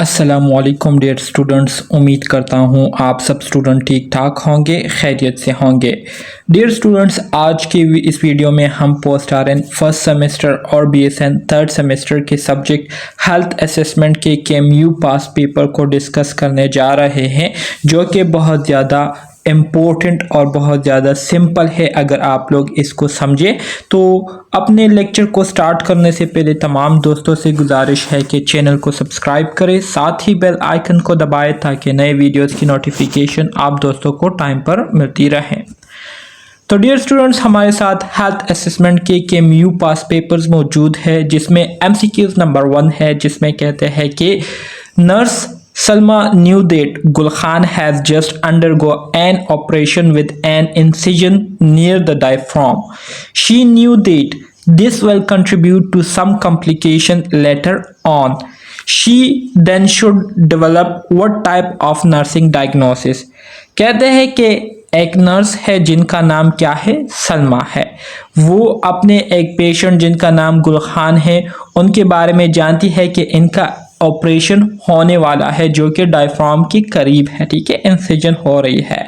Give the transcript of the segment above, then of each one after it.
अस्सलामुअलैकुम dear students, उम्मीद करता हूँ आप सब स्टूडेंट ठीक ठाक होंगे, खैरियत से होंगे। डियर स्टूडेंट्स, आज की इस वीडियो में हम पोस्ट RN फर्स्ट सेमेस्टर और BSN थर्ड सेमेस्टर के सब्जेक्ट हेल्थ असेसमेंट के KMU पास पेपर को डिस्कस करने जा रहे हैं, जो कि बहुत ज़्यादा इम्पोर्टेंट और बहुत ज़्यादा सिंपल है। अगर आप लोग इसको समझें तो अपने लेक्चर को स्टार्ट करने से पहले तमाम दोस्तों से गुजारिश है कि चैनल को सब्सक्राइब करें, साथ ही बेल आइकन को दबाएं ताकि नए वीडियोस की नोटिफिकेशन आप दोस्तों को टाइम पर मिलती रहे। तो डियर स्टूडेंट्स, हमारे साथ हेल्थ असेसमेंट के KMU पास पेपर्स मौजूद है, जिसमें MCQs नंबर 1 है, जिसमें कहते हैं कि nurse Salma knew that Gul Khan has just undergo an operation with an incision near the diaphragm. She knew that this will contribute to some complication later on. She then should develop what type of nursing diagnosis? कहते हैं कि एक nurse है जिनका नाम क्या है, सलमा है। वो अपने एक पेशेंट जिनका नाम गुल खान है उनके बारे में जानती है कि इनका ऑपरेशन होने वाला है, जो कि डायफ्राम के करीब है, ठीक है, इंसिजन हो रही है।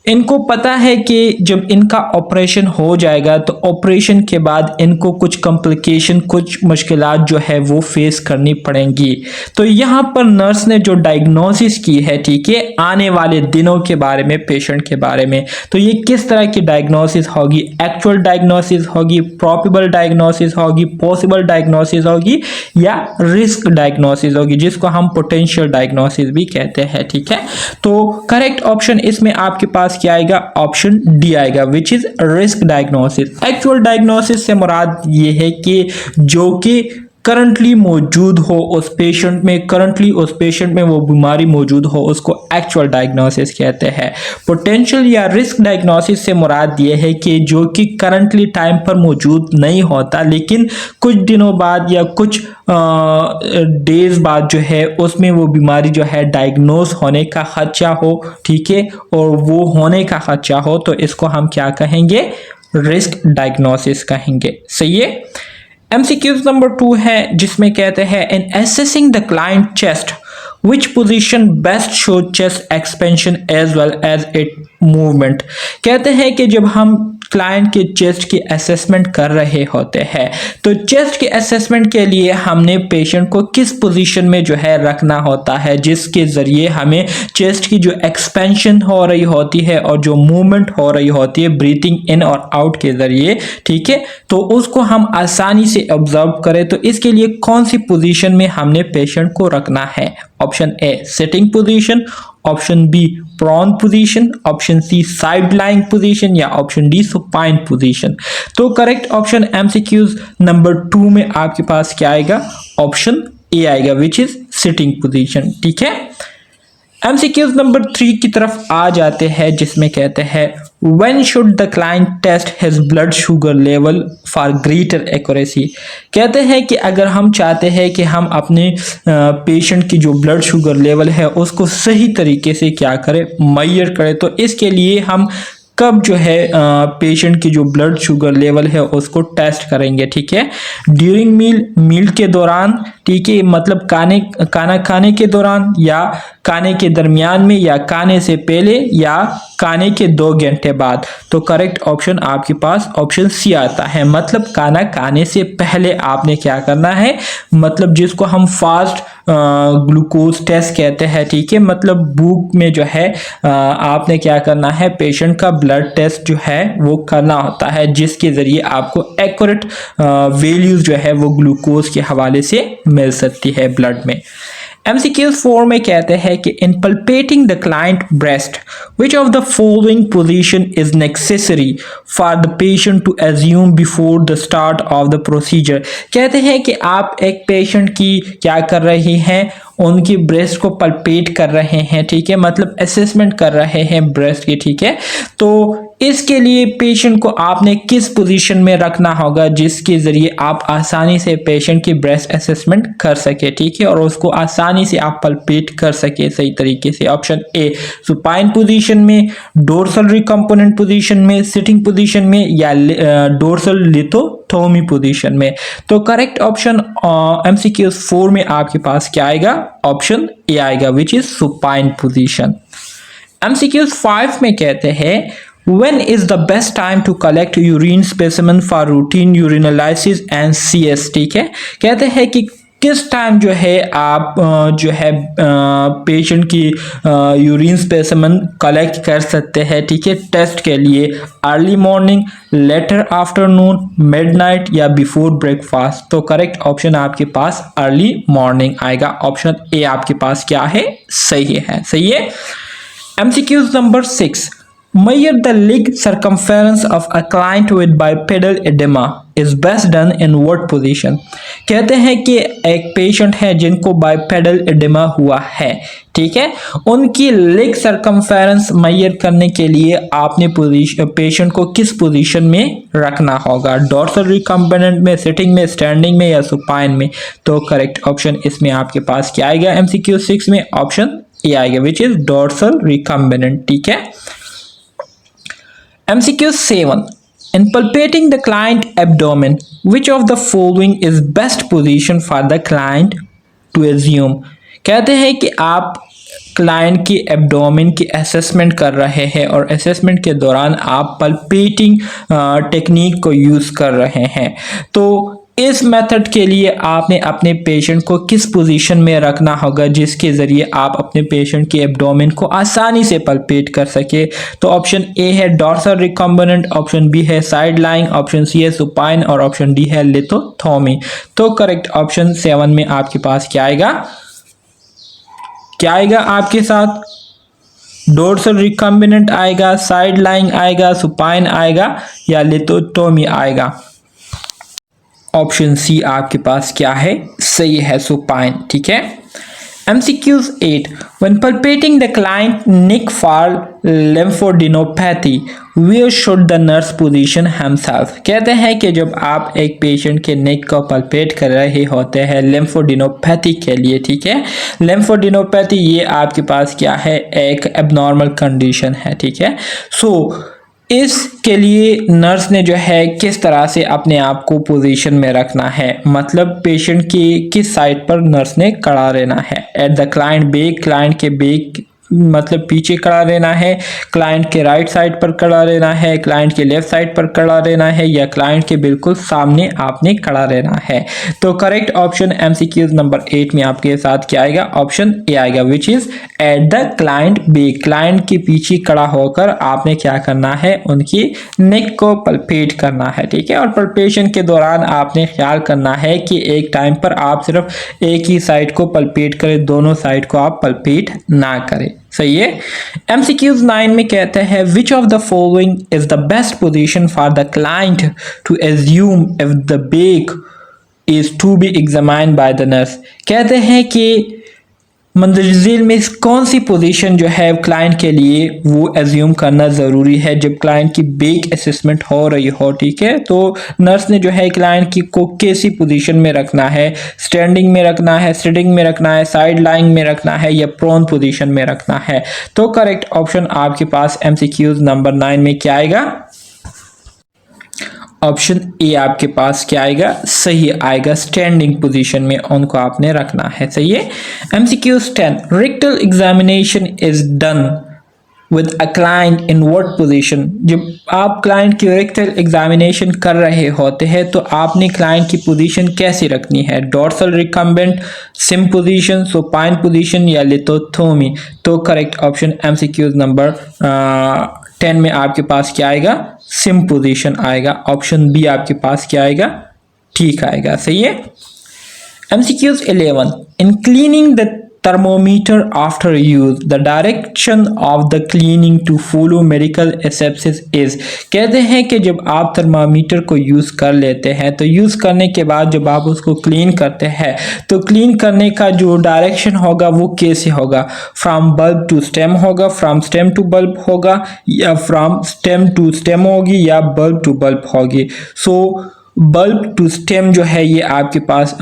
इनको पता है कि जब इनका ऑपरेशन हो जाएगा तो ऑपरेशन के बाद इनको कुछ कॉम्प्लिकेशन, कुछ मुश्किलात जो है वो फेस करनी पड़ेंगी। तो यहाँ पर नर्स ने जो डायग्नोसिस की है, ठीक है, आने वाले दिनों के बारे में, पेशेंट के बारे में, तो ये किस तरह की डायग्नोसिस होगी, एक्चुअल डायग्नोसिस होगी, प्रोबेबल डायग्नोसिस होगी, पॉसिबल डायग्नोसिस होगी या रिस्क डायग्नोसिस होगी, जिसको हम पोटेंशियल डायग्नोसिस भी कहते हैं, ठीक है। तो करेक्ट ऑप्शन इसमें आपके पास क्या आएगा, ऑप्शन डी आएगा, which is risk diagnosis. Actual diagnosis से मुराद ये है कि जो कि करंटली मौजूद हो उस पेशेंट में, करंटली उस पेशेंट में वो बीमारी मौजूद हो, उसको एक्चुअल डायग्नोसिस कहते हैं। पोटेंशियल या रिस्क डायग्नोसिस से मुराद ये है कि जो कि करंटली टाइम पर मौजूद नहीं होता, लेकिन कुछ दिनों बाद या कुछ डेज बाद जो है उसमें वो बीमारी जो है डायग्नोस होने का खदशा हो, ठीक है, और वो होने का खदशा हो, तो इसको हम क्या कहेंगे, रिस्क डायग्नोसिस कहेंगे। सही है। MCQs नंबर 2 है, जिसमें कहते हैं इन assessing the client chest which position best show chest expansion as well as it movement। कहते हैं कि जब हम क्लाइंट के चेस्ट की असेसमेंट कर रहे होते हैं तो चेस्ट के असेसमेंट के लिए हमने पेशेंट को किस पोजीशन में जो है रखना होता है, जिसके ज़रिए हमें चेस्ट की जो एक्सपेंशन हो रही होती है और जो मूवमेंट हो रही होती है ब्रीथिंग इन और आउट के ज़रिए, ठीक है, तो उसको हम आसानी से ऑब्जर्व करें। तो इसके लिए कौन सी पोजीशन में हमने पेशेंट को रखना है? Option A sitting position, option B prone position, option C side lying position या ऑप्शन डी सुपाइन पोजीशन। तो करेक्ट ऑप्शन MCQs नंबर 2 में आपके पास क्या आएगा, ऑप्शन ए आएगा, विच इज सिटिंग पोजीशन, ठीक है। MCQs नंबर 3 की तरफ आ जाते हैं, जिसमें कहते हैं when should the client test his blood sugar level for greater accuracy। कहते हैं कि अगर हम चाहते हैं कि हम अपने पेशेंट की जो ब्लड शुगर लेवल है उसको सही तरीके से क्या करें, मेजर करें, तो इसके लिए हम कब जो है पेशेंट की जो ब्लड शुगर लेवल है उसको टेस्ट करेंगे, ठीक है। ड्यूरिंग मील के दौरान, ठीक है, मतलब खाना खाने के दौरान, या खाने के दरमियान में, या खाने से पहले, या खाने के 2 घंटे बाद। तो करेक्ट ऑप्शन आपके पास ऑप्शन सी आता है, मतलब खाना खाने से पहले आपने क्या करना है, मतलब जिसको हम फास्ट ग्लूकोज टेस्ट कहते हैं, ठीक है, मतलब भूख में जो है आपने क्या करना है, पेशेंट का ब्लड टेस्ट जो है वो करना होता है, जिसके ज़रिए आपको एक्यूरेट वैल्यूज जो है वो ग्लूकोज के हवाले से मिल सकती है ब्लड में। MCQs 4 में कहते हैं कि in palpating the client breast, which of the following position is necessary for the patient to assume before the start of the procedure। कहते हैं कि आप एक पेशेंट की क्या कर रहे हैं, उनकी ब्रेस्ट को पल्पेट कर रहे हैं, ठीक है, मतलब असेसमेंट कर रहे हैं ब्रेस्ट की, ठीक है। तो इसके लिए पेशेंट को आपने किस पोजीशन में रखना होगा जिसके ज़रिए आप आसानी से पेशेंट की ब्रेस्ट असेसमेंट कर सके, ठीक है, और उसको आसानी से आप पल्पेट कर सके सही तरीके से। ऑप्शन ए सुपाइन पोजीशन में, डोर्सल रिकम्पोनेंट पोजीशन में, सिटिंग पोजीशन में, या डोर्सल लिथोथोमी पोजीशन में। तो करेक्ट ऑप्शन MCQ 4 में आपके पास क्या आएगा? ऑप्शन ए आएगा, which is supine position. MCQ 5 में कहते हैं when is the best time to collect urine specimen for routine urinalysis and CS, ठीक है। कहते हैं कि किस टाइम जो है आप जो है पेशेंट की यूरिन स्पेसिमेन कलेक्ट कर सकते हैं, ठीक है, टेस्ट के लिए। Early morning, later afternoon, midnight या बिफोर ब्रेकफास्ट। तो करेक्ट ऑप्शन आपके पास अर्ली मॉर्निंग आएगा। ऑप्शन ए आपके पास क्या है? सही है, सही है। MCQs number 6. Measure the leg circumference of a client with bipedal edema is best done in what position? कहते हैं कि एक पेशेंट है जिनको बाइपेडल एडेमा हुआ है, ठीक है, उनकी लेग सर्कमफेरेंस मेजर करने के लिए आपने पेशेंट को किस पोजीशन में रखना होगा? डोर्सल रिकम्पोनेंट में, सिटिंग में, स्टैंडिंग में या सुपाइन में? तो करेक्ट ऑप्शन इसमें आपके पास क्या आएगा? MCQ 6 में ऑप्शन ए आएगा, विच इज डोर्सल रिकम्बिनेंट, ठीक है। MCQ 7. In palpating the client abdomen, which of the following is best position for the client to assume? कहते हैं कि आप क्लाइंट की एब्डोमेन की असेसमेंट कर रहे हैं और असेसमेंट के दौरान आप पल्पेटिंग टेक्निक को यूज़ कर रहे हैं। तो इस मेथड के लिए आपने अपने पेशेंट को किस पोजीशन में रखना होगा जिसके ज़रिए आप अपने पेशेंट की एब्डोमेन को आसानी से पल्पेट कर सके? तो ऑप्शन ए है डोर्सल रिकम्बिनेंट, ऑप्शन बी है साइड लाइंग, ऑप्शन सी है सुपाइन और ऑप्शन डी है लिथोथोमी। तो करेक्ट ऑप्शन 7 में आपके पास क्या आएगा? क्या आएगा आपके साथ? डोर्सल रिकम्बिनेंट आएगा, साइड लाइंग आएगा, सुपाइन आएगा या लिथोटोमी आएगा? ऑप्शन सी आपके पास क्या है? सही है, सुपाइन, ठीक है। MCQs 8. When palpating the client neck for lymphadenopathy, where should the nurse position himself? कहते हैं कि जब आप एक पेशेंट के नेक को पल्पेट कर रहे होते हैं लिम्फोडेनोपैथी के लिए, ठीक है, लिम्फोडेनोपैथी ये आपके पास क्या है? एक एबनॉर्मल कंडीशन है, ठीक है। इसके लिए नर्स ने जो है किस तरह से अपने आप को पोजीशन में रखना है, मतलब पेशेंट की किस साइड पर नर्स ने खड़ा रहना है? At the client back, client के बैक मतलब पीछे खड़ा रहना है, क्लाइंट के राइट साइड पर खड़ा रहना है, क्लाइंट के लेफ्ट साइड पर खड़ा रहना है या क्लाइंट के बिल्कुल सामने आपने खड़ा रहना है? तो करेक्ट ऑप्शन MCQ नंबर 8 में आपके साथ क्या आएगा? ऑप्शन ए आएगा, which is at the client back. Client के पीछे खड़ा होकर आपने क्या करना है? उनकी नेक को पल्पेट करना है, ठीक है। और पल्पेशन के दौरान आपने ख्याल करना है कि एक टाइम पर आप सिर्फ एक ही साइड को पल्पेट करें, दोनों साइड को आप पल्पेट ना करें, सही है। MCQs 9 में कहते हैं which of the following is the best position for the client to assume if the back is to be examined by the nurse? कहते हैं कि मंदरजील में कौन सी पोजीशन जो है क्लाइंट के लिए वो एज्यूम करना ज़रूरी है जब क्लाइंट की बैक असेसमेंट हो रही हो, ठीक है। तो नर्स ने जो है क्लाइंट की को कैसी पोजीशन में रखना है? स्टैंडिंग में रखना है, सिटिंग में रखना है, साइड लाइंग में रखना है या प्रोन पोजीशन में रखना है? तो करेक्ट ऑप्शन आपके पास MCQs नंबर 9 में क्या आएगा? ऑप्शन ए आपके पास क्या आएगा? सही आएगा, स्टैंडिंग पोजीशन में उनको आपने रखना है, सही है। MCQs 10. Rectal examination is done with a client in what position? जब आप क्लाइंट की रेक्टल एग्जामिनेशन कर रहे होते हैं तो आपने क्लाइंट की पोजीशन कैसी रखनी है? Dorsal recumbent, SIM position, supine position या लिथोथोमी? तो करेक्ट ऑप्शन MCQs नंबर 10 में आपके पास क्या आएगा? सिम पोजीशन आएगा। ऑप्शन बी आपके पास क्या आएगा? ठीक आएगा, सही है। MCQs 11. In cleaning the thermometer after use, the direction of the cleaning to follow medical asepsis is। कहते हैं कि जब आप थर्मामीटर को यूज़ कर लेते हैं तो यूज़ करने के बाद जब आप उसको क्लीन करते हैं तो क्लीन करने का जो डायरेक्शन होगा वो कैसे होगा, फ्रॉम बल्ब टू स्टेम होगा, फ्रॉम स्टेम टू बल्ब होगा, या फ्रॉम स्टेम टू स्टेम होगी, या बल्ब टू बल्ब होगी। सो बल्ब टू स्टेम जो है ये आपके पास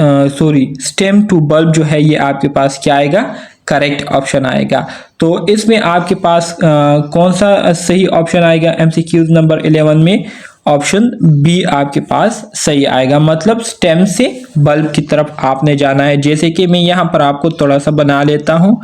स्टेम टू बल्ब जो है ये आपके पास क्या आएगा, करेक्ट ऑप्शन आएगा। तो इसमें आपके पास कौन सा सही ऑप्शन आएगा एमसीक्यूज नंबर 11 में, ऑप्शन बी आपके पास सही आएगा, मतलब स्टेम से बल्ब की तरफ आपने जाना है। जैसे कि मैं यहाँ पर आपको थोड़ा सा बना लेता हूँ,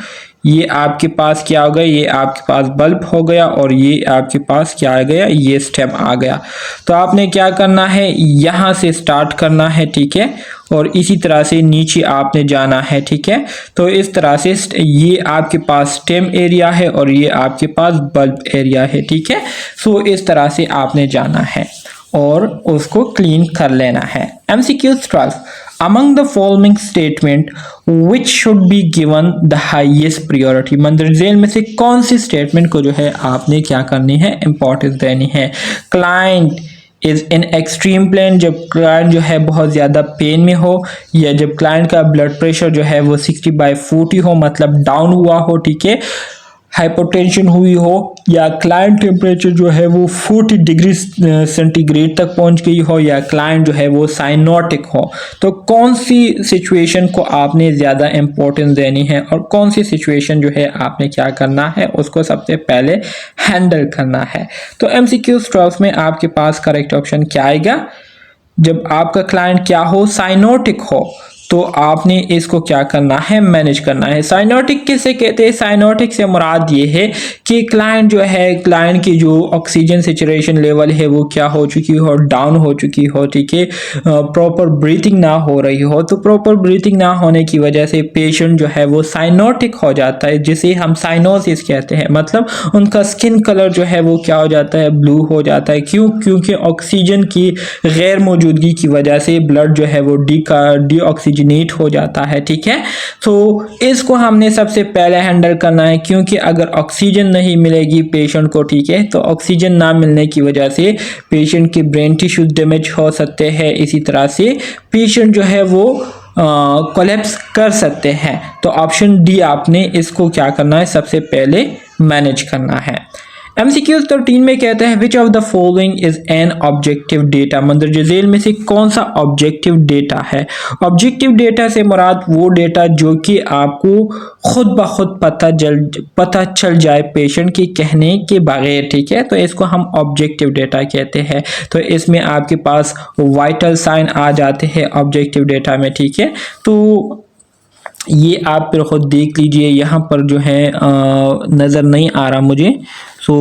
ये आपके पास क्या हो गया, ये आपके पास बल्ब हो गया और ये आपके पास क्या आ गया, ये स्टेम आ गया। तो आपने क्या करना है, यहाँ से स्टार्ट करना है, ठीक है, और इसी तरह से नीचे आपने जाना है, ठीक है। तो इस तरह से ये आपके पास स्टेम एरिया है और ये आपके पास बल्ब एरिया है, ठीक है। सो इस तरह से आपने जाना है और उसको क्लीन कर लेना है। MCQ 12, among the following statement which should be given the highest priority, मंदरजेल में से कौन सी स्टेटमेंट को जो है आपने क्या करनी है, इंपॉर्टेंस देनी है। Client is in extreme pain, जब क्लाइंट जो है बहुत ज़्यादा पेन में हो, या जब क्लाइंट का ब्लड प्रेशर जो है वो 60/40 हो, मतलब डाउन हुआ हो, ठीक है, हाइपोटेंशन हुई हो, या क्लाइंट टेम्परेचर जो है वो 40 डिग्री सेंटीग्रेड तक पहुंच गई हो, या क्लाइंट जो है वो साइनोटिक हो। तो कौन सी सिचुएशन को आपने ज़्यादा इम्पोर्टेंस देनी है और कौन सी सिचुएशन जो है आपने क्या करना है, उसको सबसे पहले हैंडल करना है। तो MCQ 12 में आपके पास करेक्ट ऑप्शन क्या आएगा, जब आपका क्लाइंट क्या हो, साइनोटिक हो, तो आपने इसको क्या करना है, मैनेज करना है। साइनोटिक किसे कहते हैं, साइनोटिक से मुराद ये है कि क्लाइंट जो है, क्लाइंट की जो ऑक्सीजन सेचुरेशन लेवल है वो क्या हो चुकी हो, डाउन हो चुकी हो, ठीक है, प्रॉपर ब्रीथिंग ना हो रही हो। तो प्रॉपर ब्रीथिंग ना होने की वजह से पेशेंट जो है वो साइनोटिक हो जाता है, जिसे हम साइनोसिस कहते हैं, मतलब उनका स्किन कलर जो है वो क्या हो जाता है, ब्लू हो जाता है। क्योंकि ऑक्सीजन की गैर मौजूदगी की वजह से ब्लड जो है वो डीऑक्सीजनेट हो जाता है, ठीक है। तो इसको हमने सबसे पहले हैंडल करना है, क्योंकि अगर ऑक्सीजन नहीं मिलेगी पेशेंट को, ठीक है, तो ऑक्सीजन ना मिलने की वजह से पेशेंट के ब्रेन टिश्यू डैमेज हो सकते हैं, इसी तरह से पेशेंट जो है वो कोलैप्स कर सकते हैं। तो ऑप्शन डी आपने इसको क्या करना है, सबसे पहले मैनेज करना है। MCQ 13 में कहते हैं which of the following is an objective data, मंदरज झेल में से कौन सा ऑब्जेक्टिव डेटा है। ऑब्जेक्टिव डेटा से मुराद वो डेटा जो कि आपको खुद ब खुद पता चल जाए पेशेंट के कहने के बगैर, ठीक है, तो इसको हम ऑब्जेक्टिव डेटा कहते हैं। तो इसमें आपके पास वाइटल साइन आ जाते हैं ऑब्जेक्टिव डेटा में, ठीक है। तो ये आप फिर खुद देख लीजिए, यहाँ पर जो है नज़र नहीं आ रहा मुझे। सो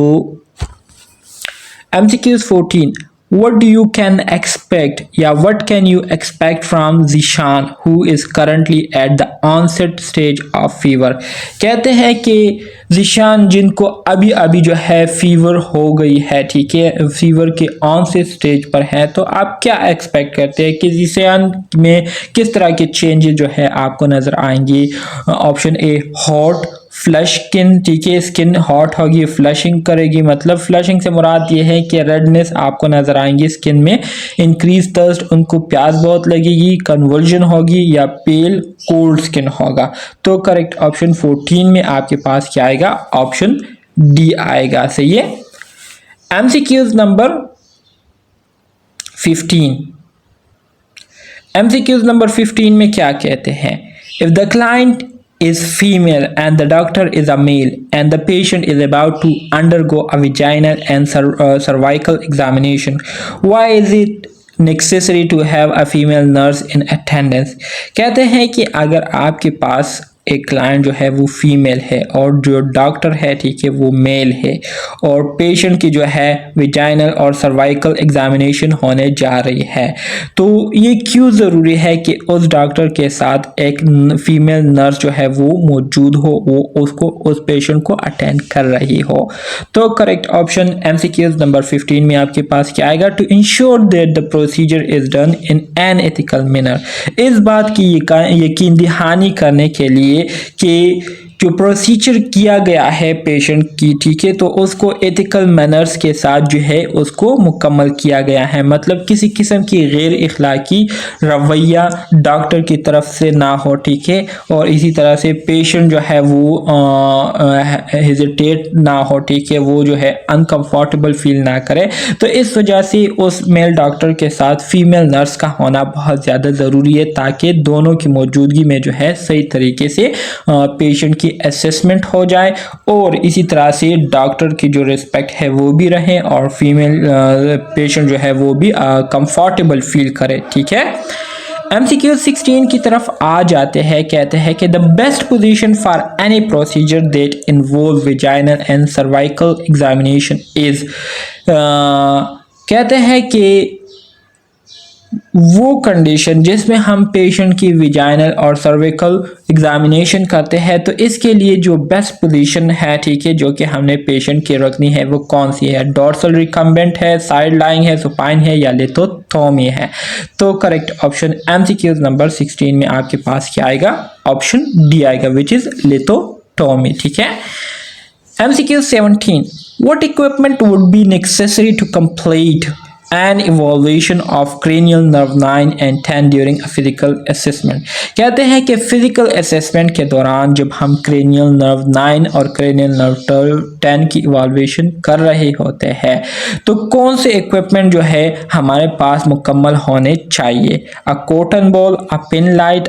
MCQ 14, what do you can expect या what can you expect from Zishan who is currently at the onset stage of fever। कहते हैं कि ज़िशान जिनको अभी अभी जो है फीवर हो गई है, ठीक है, फीवर के ऑनसेट स्टेज पर है, तो आप क्या एक्सपेक्ट करते हैं कि ज़िशान में किस तरह के चेंजेस जो है आपको नज़र आएंगी। Option A hot flush skin, ठीक है, स्किन हॉट होगी, फ्लशिंग करेगी, मतलब फ्लशिंग से मुराद ये है कि रेडनेस आपको नजर आएंगी स्किन में, इंक्रीज थर्स्ट, उनको प्यास बहुत लगेगी, कन्वर्जन होगी, या पेल कोल्ड स्किन होगा। तो करेक्ट ऑप्शन 14 में आपके पास क्या आएगा, ऑप्शन डी आएगा, सही है। MCQs नंबर 15, MCQs नंबर 15 में क्या कहते हैं, if the client is female and the doctor is a male and the patient is about to undergo a vaginal and cervical examination, why is it necessary to have a female nurse in attendance। कहते हैं कि अगर आपके पास एक client जो है वो female है और जो डॉक्टर है, ठीक है, वो मेल है, और पेशेंट की जो है विजाइनल और सर्वाइकल एग्जामिनेशन होने जा रही है, तो ये क्यों ज़रूरी है कि उस डॉक्टर के साथ एक फीमेल नर्स जो है वो मौजूद हो, वो उसको उस पेशेंट को अटेंड कर रही हो। तो करेक्ट ऑप्शन MCQs नंबर 15 में आपके पास क्या आएगा, to ensure that the procedure is done in an ethical manner, इस बात की यकीन दहानी करने के लिए चाहिए कि जो प्रोसीजर किया गया है पेशेंट की, ठीक है, तो उसको एथिकल मैनर्स के साथ जो है उसको मुकम्मल किया गया है। मतलब किसी किस्म की गैर इखलाकी रवैया डॉक्टर की तरफ से ना हो, ठीक है, और इसी तरह से पेशेंट जो है वो हेजिटेट ना हो, ठीक है, वो जो है अनकंफर्टेबल फील ना करे। तो इस वजह से उस मेल डॉक्टर के साथ फीमेल नर्स का होना बहुत ज़्यादा ज़रूरी है, ताकि दोनों की मौजूदगी में जो है सही तरीके से पेशेंट की असेसमेंट हो जाए और इसी तरह से डॉक्टर की जो रिस्पेक्ट है वो भी रहे और फीमेल पेशेंट जो है वो भी कंफर्टेबल फील करे, ठीक है। MCQ 16 की तरफ आ जाते हैं। कहते हैं कि the best position for any procedure that involve vaginal and cervical examination is, कहते हैं कि वो कंडीशन जिसमें हम पेशेंट की विजाइनल और सर्विकल एग्जामिनेशन करते हैं, तो इसके लिए जो बेस्ट पोजीशन है, ठीक है, जो कि हमने पेशेंट की रखनी है वो कौन सी है? डोर्सल रिकम्बेंट है, साइड लाइंग है, सुपाइन है या लिथोटोमी है? तो करेक्ट ऑप्शन MCQ नंबर 16 में आपके पास क्या आएगा? ऑप्शन डी आएगा, विच इज लिथोटोमी, ठीक है। MCQ 17, what equipment would be necessary to complete an evaluation of cranial nerve 9 and 10 during a physical assessment? कहते हैं कि फिजिकल असेसमेंट के दौरान जब हम क्रेनियल नर्व 9 और क्रेनियल नर्व 10 की इवाल्वेशन कर रहे होते हैं, तो कौन से इक्विपमेंट जो है हमारे पास मुकम्मल होने चाहिए? A cotton ball, a pin light,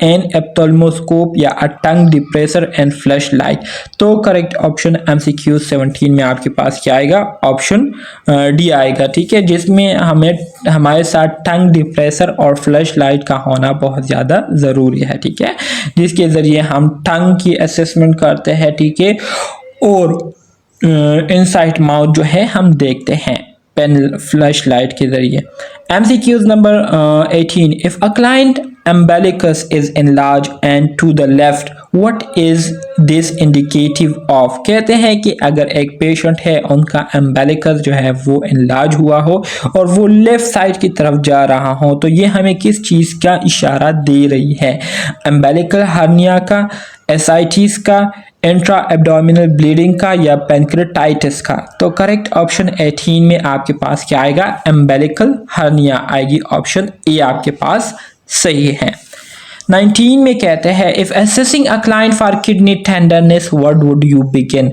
an ophthalmoscope या a tongue depressor and flash light? तो करेक्ट ऑप्शन MCQ 17 में आपके पास क्या आएगा? ऑप्शन डी आएगा, ठीक है, जिसमें हमें हमारे साथ टंग डिप्रेसर और फ्लैश लाइट का होना बहुत ज़्यादा ज़रूरी है, ठीक है, जिसके ज़रिए हम टंग की असेसमेंट करते हैं, ठीक है, और इनसाइड माउथ जो है हम देखते हैं पेन फ्लैश लाइट के ज़रिए। MCQ number 18, if a client umbilicus is enlarged and to the left, what is this indicative of? कहते हैं कि अगर एक पेशेंट है उनका umbilicus जो है वो enlarge हुआ हो और वो लेफ्ट साइड की तरफ जा रहा हो, तो ये हमें किस चीज़ का इशारा दे रही है? umbilical hernia का, एसाइटिस का, इंट्रा एब्डोमिनल ब्लीडिंग का या पैंक्रेटाइटिस का? तो करेक्ट ऑप्शन 18 में आपके पास क्या आएगा? umbilical hernia आएगी, ऑप्शन ए आपके पास सही है। 19 में कहते हैं if assessing a client for kidney tenderness what would you begin?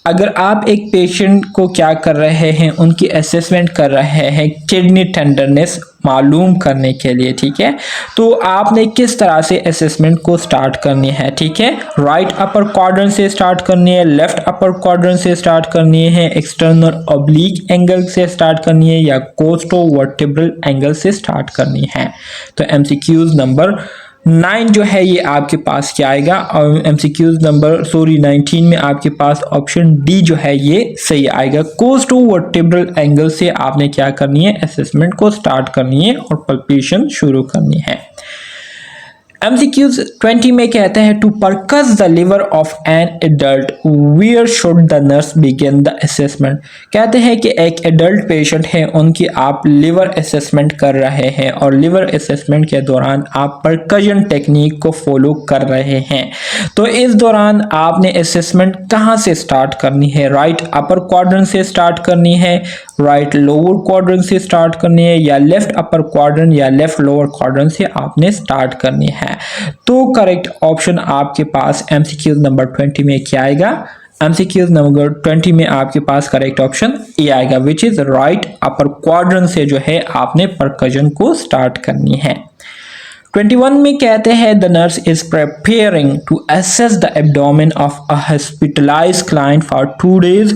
अगर आप एक पेशेंट को क्या कर रहे हैं, उनकी असेसमेंट कर रहे हैं किडनी टेंडरनेस मालूम करने के लिए, ठीक है, तो आपने किस तरह से असेसमेंट को स्टार्ट करनी है? ठीक है, राइट अपर क्वाड्रेंट से स्टार्ट करनी है, लेफ्ट अपर क्वाड्रेंट से स्टार्ट करनी है, एक्सटर्नल ऑब्लिक एंगल से स्टार्ट करनी है या कोस्टो वर्टिब्रल एंगल से स्टार्ट करनी है? तो MCQs नंबर 9 जो है ये आपके पास क्या आएगा? और MCQs नंबर 19 में आपके पास ऑप्शन डी जो है ये सही आएगा। कोस्टो वर्टिब्रल एंगल से आपने क्या करनी है? असेसमेंट को स्टार्ट करनी है और पल्पेशन शुरू करनी है। MCQs 20 में कहते हैं to percuss the liver of an adult where should the nurse begin the assessment? कहते हैं कि एक एडल्ट पेशेंट है, उनकी आप लिवर असेसमेंट कर रहे हैं और लिवर असेसमेंट के दौरान आप परकशन टेक्निक को फॉलो कर रहे हैं, तो इस दौरान आपने असेसमेंट कहाँ से स्टार्ट करनी है? राइट अपर क्वाड्रेंट से स्टार्ट करनी है, राइट लोअर क्वाड्रेंट से स्टार्ट करनी है या लेफ्ट अपर क्वाड्रेंट या लेफ्ट लोअर क्वाड्रेंट से आपने स्टार्ट करनी है? तो करेक्ट ऑप्शन आपके पास MCQ नंबर 20 में क्या आएगा? MCQ नंबर 20 में आपके पास करेक्ट ऑप्शन ए आएगा, which is right upper quadrant से जो है आपने परकशन को स्टार्ट करनी है। 21 में कहते हैं the nurse is preparing to assess the abdomen of a hospitalized client for 2 days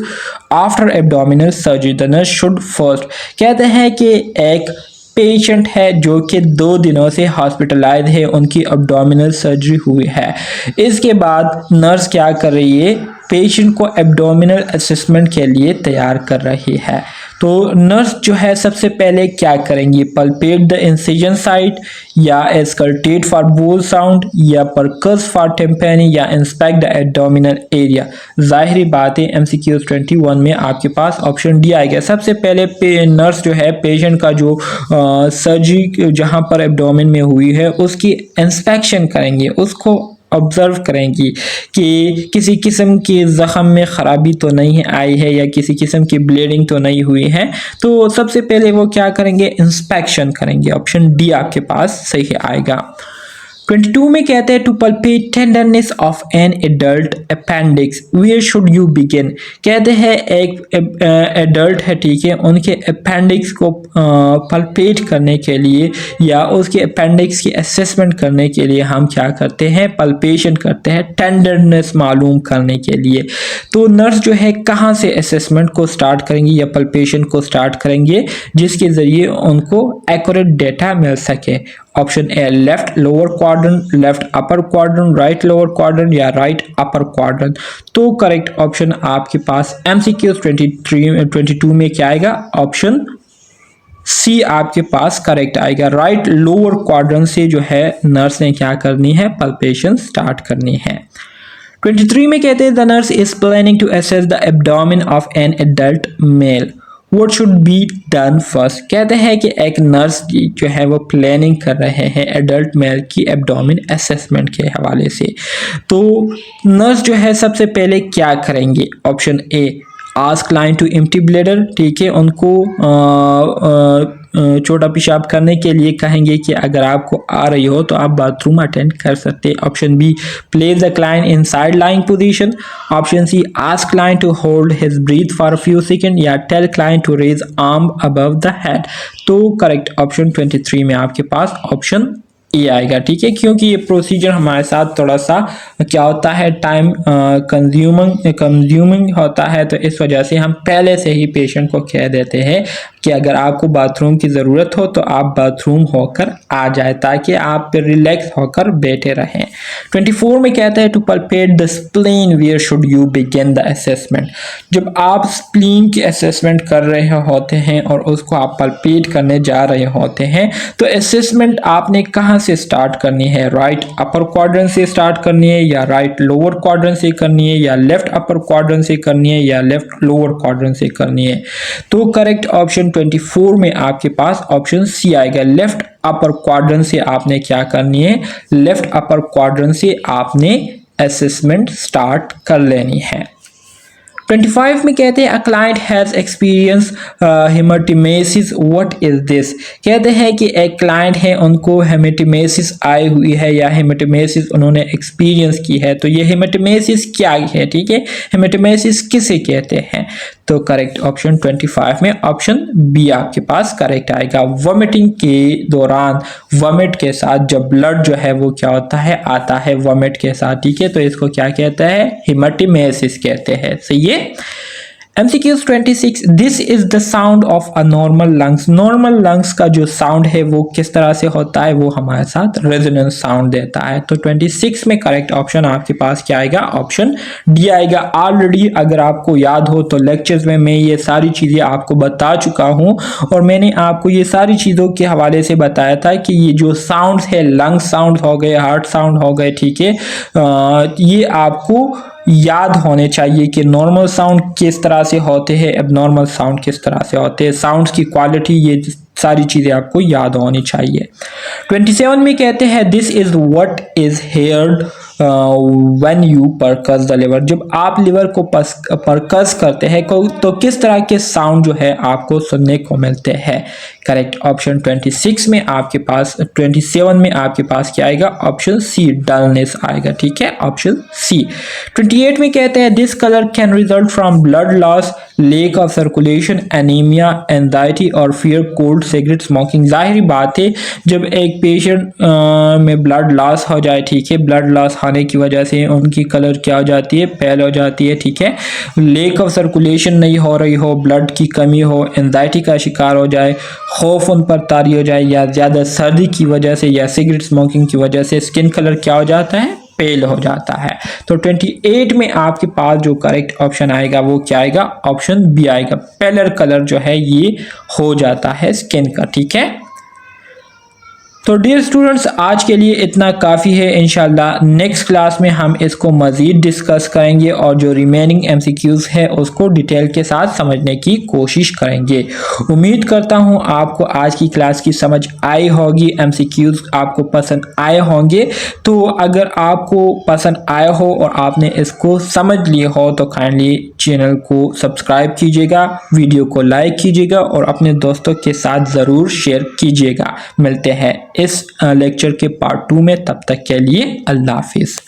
after abdominal surgery. The nurse should first, कहते हैं कि एक पेशेंट है जो कि 2 दिनों से हॉस्पिटलाइज है, उनकी एब्डोमिनल सर्जरी हुई है, इसके बाद नर्स क्या कर रही है? पेशेंट को एब्डोमिनल असेसमेंट के लिए तैयार कर रही है। तो नर्स जो है सबसे पहले क्या करेंगी? पल्पेट द इंसिजन साइट या एस्कल्टेट फॉर बोल साउंड या परकस फॉर टेम्पेनी या इंस्पेक्ट द एब्डोमिनल एरिया। जाहिर बात है MCQ 21 में आपके पास ऑप्शन डी आएगा। सबसे पहले नर्स जो है पेशेंट का जो सर्जरी जहां पर एब्डोमिन में हुई है उसकी इंस्पेक्शन करेंगे, उसको ऑब्जर्व करेंगी कि किसी किस्म के ज़ख़म में ख़राबी तो नहीं आई है या किसी किस्म की ब्लीडिंग तो नहीं हुई है। तो सबसे पहले वो क्या करेंगे, इंस्पेक्शन करेंगे। ऑप्शन डी आपके पास सही आएगा। 22 में कहते हैं to palpate tenderness of an adult appendix where should you begin. कहते हैं एक एडल्ट है, ठीक है, उनके अपेंडिक्स को पल्पेट करने के लिए या उसके अपेंडिक्स की असेसमेंट करने के लिए हम क्या करते हैं, पल्पेशन करते हैं, टेंडरनेस मालूम करने के लिए। तो नर्स जो है कहाँ से असेसमेंट को स्टार्ट करेंगे या पल्पेशन को स्टार्ट करेंगे, जिसके ज़रिए उनको एक्यूरेट डेटा मिल सके। Option A left lower quadrant, left upper quadrant, right lower quadrant या राइट अपर क्वाड्रेंट। तो करेक्ट ऑप्शन आपके पास MCQ 22 में क्या आएगा, ऑप्शन सी आपके पास करेक्ट आएगा। राइट लोअर क्वाड्रेंट से जो है नर्स ने क्या करनी है, पल्पेशन स्टार्ट करनी है। 23 में कहते हैं the nurse is planning to assess the abdomen of an adult male, What should be done first। कहते हैं कि एक नर्स जो है वो प्लानिंग कर रहे हैं एडल्ट मेल की एब्डोमेन असेसमेंट के हवाले से। तो नर्स जो है सबसे पहले क्या करेंगे, option A ask client to empty bladder, ठीक है, उनको छोटा पेशाब करने के लिए कहेंगे कि अगर आपको आ रही हो तो आप बाथरूम अटेंड कर सकते हैं। Option B place the client in side lying position. Option C ask client to hold his breath for a few second या tell client to raise arm above the head. तो correct option 23 में आपके पास option A आएगा, ठीक है, क्योंकि ये procedure हमारे साथ थोड़ा सा क्या होता है, टाइम कंज्यूमिंग होता है। तो इस वजह से हम पहले से ही पेशेंट को कह देते हैं कि अगर आपको बाथरूम की ज़रूरत हो तो आप बाथरूम होकर आ जाए ताकि आप रिलैक्स होकर बैठे रहें। 24 में कहता है to palpate the spleen where should you begin the assessment. जब आप स्प्लीन की असेसमेंट कर रहे होते हैं और उसको आप पल्पेट करने जा रहे होते हैं तो असेसमेंट आपने कहाँ से स्टार्ट करनी है, राइट अपर क्वाड्रेंट से स्टार्ट करनी है या राइट लोअर क्वाड्रेंट से करनी है या लेफ्ट अपर क्वाड्रेंट से करनी है या लेफ्ट लोअर क्वाड्रेंट से करनी है। तो करेक्ट ऑप्शन 24 में आपके पास ऑप्शन सी आएगा। लेफ्ट अपर क्वाड्रेंट से आपने क्या करनी है, लेफ्ट अपर क्वाड्रेंट से आपने असेसमेंट स्टार्ट कर लेनी है। 25 में कहते हैं a client has experience haematemesis, what is this. कहते हैं कि एक क्लाइंट है उनको हेमेटोमेसिस आई हुई है या हेमेटोमेसिस उन्होंने एक्सपीरियंस की है। तो ये हेमेटोमेसिस क्या है, ठीक है, हेमेटोमेसिस किसे कहते हैं। तो करेक्ट ऑप्शन 25 में ऑप्शन बी आपके पास करेक्ट आएगा। वॉमिटिंग के दौरान वॉमिट के साथ जब ब्लड जो है वो क्या होता है, आता है वॉमिट के साथ, ठीक है, तो इसको क्या कहता है, हेमेटोमेसिस कहते हैं। सही है। MCQ 26 this is the sound of a normal lungs. Normal lungs का जो साउंड है वो किस तरह से होता है, वो हमारे साथ रेजोनेंस साउंड देता है। तो 26 में करेक्ट ऑप्शन आपके पास क्या आएगा, ऑप्शन डी आएगा। ऑलरेडी अगर आपको याद हो तो लेक्चर्स में मैं ये सारी चीज़ें आपको बता चुका हूँ और मैंने आपको ये सारी चीज़ों के हवाले से बताया था कि ये जो साउंड है, लंग साउंड हो गए, हार्ट साउंड हो गए, ठीक है, ये आपको याद होने चाहिए कि नॉर्मल साउंड किस तरह से होते हैं, एबनॉर्मल साउंड किस तरह से होते हैं, साउंड्स की क्वालिटी, ये सारी चीज़ें आपको याद होनी चाहिए। 27 में कहते हैं this is what is heard when you percuss the liver. जब आप लिवर को परकस करते हैं तो किस तरह के साउंड जो है आपको सुनने को मिलते हैं। करेक्ट ऑप्शन 26 में आपके पास 27 में आपके पास क्या आएगा, ऑप्शन सी डलनेस आएगा, ठीक है, ऑप्शन सी। 28 में कहते हैं this colour can result from blood loss, lake of circulation, anaemia, anxiety और फियर, कोल्ड, सिगरेट स्मोकिंग। जाहिर बात है जब एक पेशेंट में ब्लड लॉस हो जाए, ठीक है, ब्लड लॉस होने की वजह से उनकी कलर क्या हो जाती है, पेल हो जाती है, ठीक है, लेक ऑफ सर्कुलेशन नहीं हो रही हो, ब्लड की कमी हो, एंजाइटी का शिकार हो जाए, खौफ उन पर तारी हो जाए या ज़्यादा सर्दी की वजह से या सिगरेट स्मोकिंग की वजह से स्किन कलर क्या हो जाता है, पेल हो जाता है। तो 28 में आपके पास जो करेक्ट ऑप्शन आएगा वो क्या आएगा, ऑप्शन बी आएगा। पेलर कलर जो है ये हो जाता है स्किन का, ठीक है। तो डियर स्टूडेंट्स आज के लिए इतना काफ़ी है। इंशाल्लाह नेक्स्ट क्लास में हम इसको मज़ीद डिस्कस करेंगे और जो रिमेनिंग एमसीक्यूज़ है उसको डिटेल के साथ समझने की कोशिश करेंगे। उम्मीद करता हूँ आपको आज की क्लास की समझ आई होगी, एमसीक्यूज़ आपको पसंद आए होंगे। तो अगर आपको पसंद आया हो और आपने इसको समझ लिया हो तो काइंडली चैनल को सब्सक्राइब कीजिएगा, वीडियो को लाइक कीजिएगा और अपने दोस्तों के साथ ज़रूर शेयर कीजिएगा। मिलते हैं इस लेक्चर के पार्ट 2 में, तब तक के लिए अल्लाह हाफिज़।